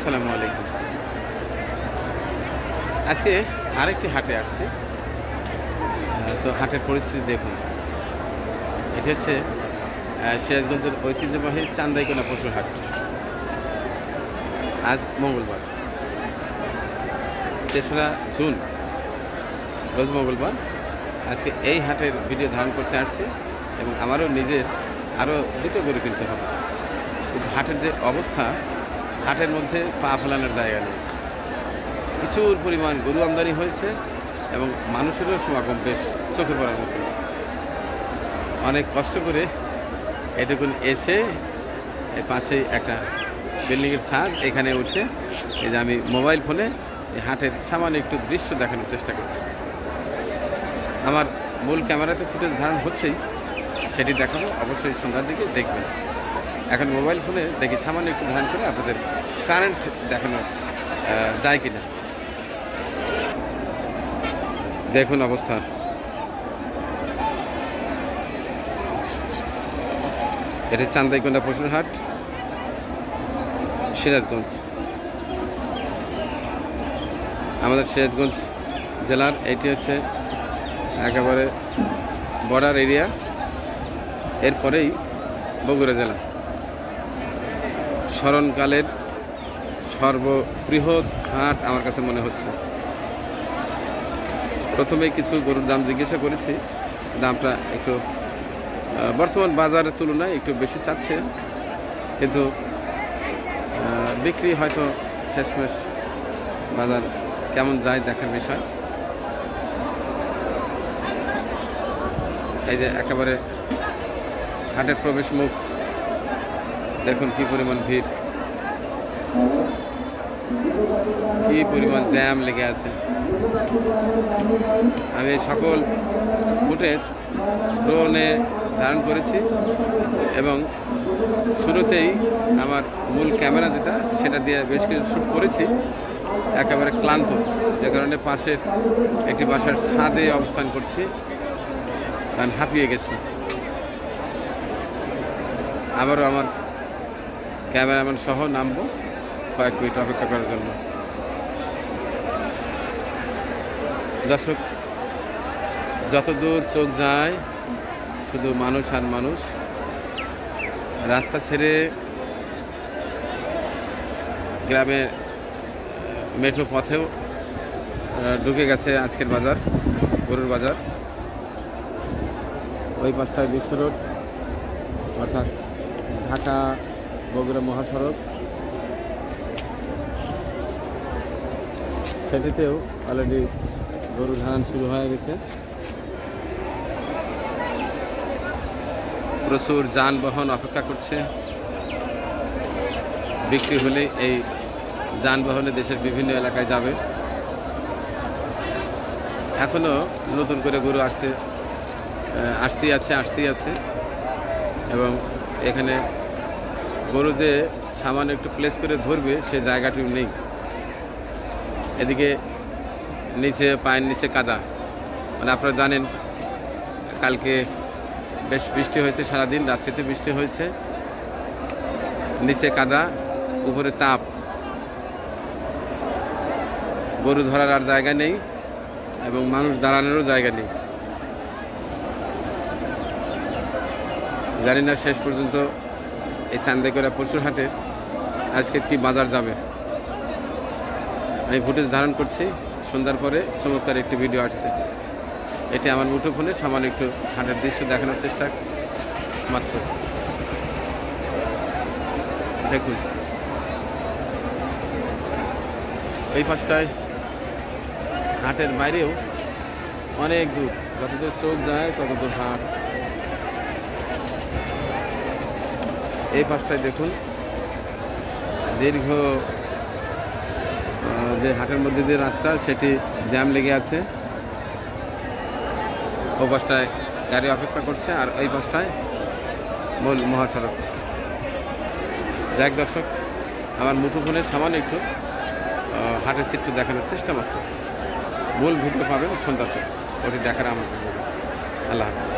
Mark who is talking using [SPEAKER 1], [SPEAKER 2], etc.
[SPEAKER 1] আসসালামু আলাইকুম। আজকে আরেকটি হাটে আসছি। তো হাটের পরিস্থিতি দেখুন। এটি হচ্ছে সিরাজগঞ্জের ঐতিহ্যবাহী চান্দাইকোনা পশুর হাট। আজ মঙ্গলবার ৩রা জুন, রোজ মঙ্গলবার। আজকে এই হাটের ভিডিও ধারণ করতে আসছি এবং আমারও নিজের আরও দুটো গরু কিনতে হবে। কিন্তু হাটের যে অবস্থা, হাটের মধ্যে পা ফেলানোর জায়গা নেই। প্রচুর পরিমাণ গরু আমদানি হয়েছে এবং মানুষেরও সমাগম বেশ চোখে পড়ার মতো। অনেক কষ্ট করে এটুকুন এসে এর পাশেই একটা বিল্ডিংয়ের ছাদ, এখানে উঠে এই যে আমি মোবাইল ফোনে এই হাটের সামান্য একটু দৃশ্য দেখানোর চেষ্টা করছি। আমার মূল ক্যামেরাতে ফুটেজ ধারণ হচ্ছেই, সেটি দেখাবো, অবশ্যই সন্ধ্যার দিকে দেখবেন। এখন মোবাইল ফোনে দেখি সামান্য একটু ধারণ করে আপনাদের কারেন্ট দেখানো যায় কিনা। দেখুন অবস্থা। এটি চান্দাইকোনা পশুর হাট, সিরাজগঞ্জ। আমাদের সিরাজগঞ্জ জেলার এটি হচ্ছে একেবারে বর্ডার এরিয়া, এরপরেই বগুড়া জেলা। স্মরণকালের সর্ববৃহৎ হাট আমার কাছে মনে হচ্ছে। প্রথমেই কিছু গরুর দাম জিজ্ঞাসা করেছি, দামটা একটু বর্তমান বাজারের তুলনায় একটু বেশি চাচ্ছে, কিন্তু বিক্রি হয়তো শেষমেশ বাজার কেমন যায় দেখার বিষয়। এই যে একেবারে হাটের প্রবেশ মুখ, দেখুন কি পরিমাণ ভিড়, কি পরিমাণ জ্যাম লেগে আছে। আমি এই সকল ফুটেজ ড্রোনে ধারণ করেছি এবং শুরুতেই আমার মূল ক্যামেরা যেটা, সেটা দিয়ে বেশ কিছু শ্যুট করেছি। একেবারে ক্লান্ত, যে কারণে পাশের একটি বাসার ছাদে অবস্থান করছি, কারণ হাঁপিয়ে গেছি। আবারও আমার ক্যামেরাম্যান সহ নামবো কয়েক মিনিট অপেক্ষা করার জন্য। দর্শক, যতদূর চোখ যায় শুধু মানুষ আর মানুষ। রাস্তা ছেড়ে গ্রামের মেঠো পথেও ঢুকে গেছে আজকের বাজার, গরুর বাজার। ওই পাশটায় বিশ্ব রোড, অর্থাৎ ঢাকা বগুড়া মহাসড়ক, সেটিতেও অলরেডি গরু ধারণ শুরু হয়ে গেছে। প্রচুর যানবাহন অপেক্ষা করছে। বিক্রি হলে এই যানবাহনে দেশের বিভিন্ন এলাকায় যাবে। এখনও নতুন করে গরু আসতেই আছে এবং এখানে গরু যে সামান্য একটু প্লেস করে ধরবে সে জায়গাটিও নেই। এদিকে নিচে, পায়ের নিচে কাদা। মানে আপনারা জানেন কালকে বেশ বৃষ্টি হয়েছে, সারাদিন রাত্রিতে বৃষ্টি হয়েছে। নিচে কাদা, উপরে তাপ, গরু ধরার আর জায়গা নেই এবং মানুষ দাঁড়ানোরও জায়গা নেই। জানি না শেষ পর্যন্ত এই চান্দাইকোনা পশুর হাটে আজকে কি বাজার যাবে। আমি ফুটেজ ধারণ করছি, সন্ধ্যার পরে চমৎকার একটি ভিডিও আসছে। এটি আমার মুঠোফোনে সামান্য একটু হাটের দৃশ্য দেখানোর চেষ্টা মাত্র। দেখুন এই পাশটায় হাটের বাইরেও অনেক দূর, যতদূর চোখ যায় ততদূর হাট। এই পাশটায় দেখুন দীর্ঘ যে হাটের মধ্যে দিয়ে রাস্তা, সেটি জ্যাম লেগে আছে। ও পাশটায় গাড়ি অপেক্ষা করছে আর এই পাশটায় মূল মহাসড়ক। যাক দর্শক, আমার মুঠোফোনের সামান্য একটু হাটের চিত্র দেখানোর চেষ্টা মাত্র। মূল ভিডিও পাবেন সন্ধ্যার পর, ওটি দেখার আমার। আল্লাহ হাফেজ।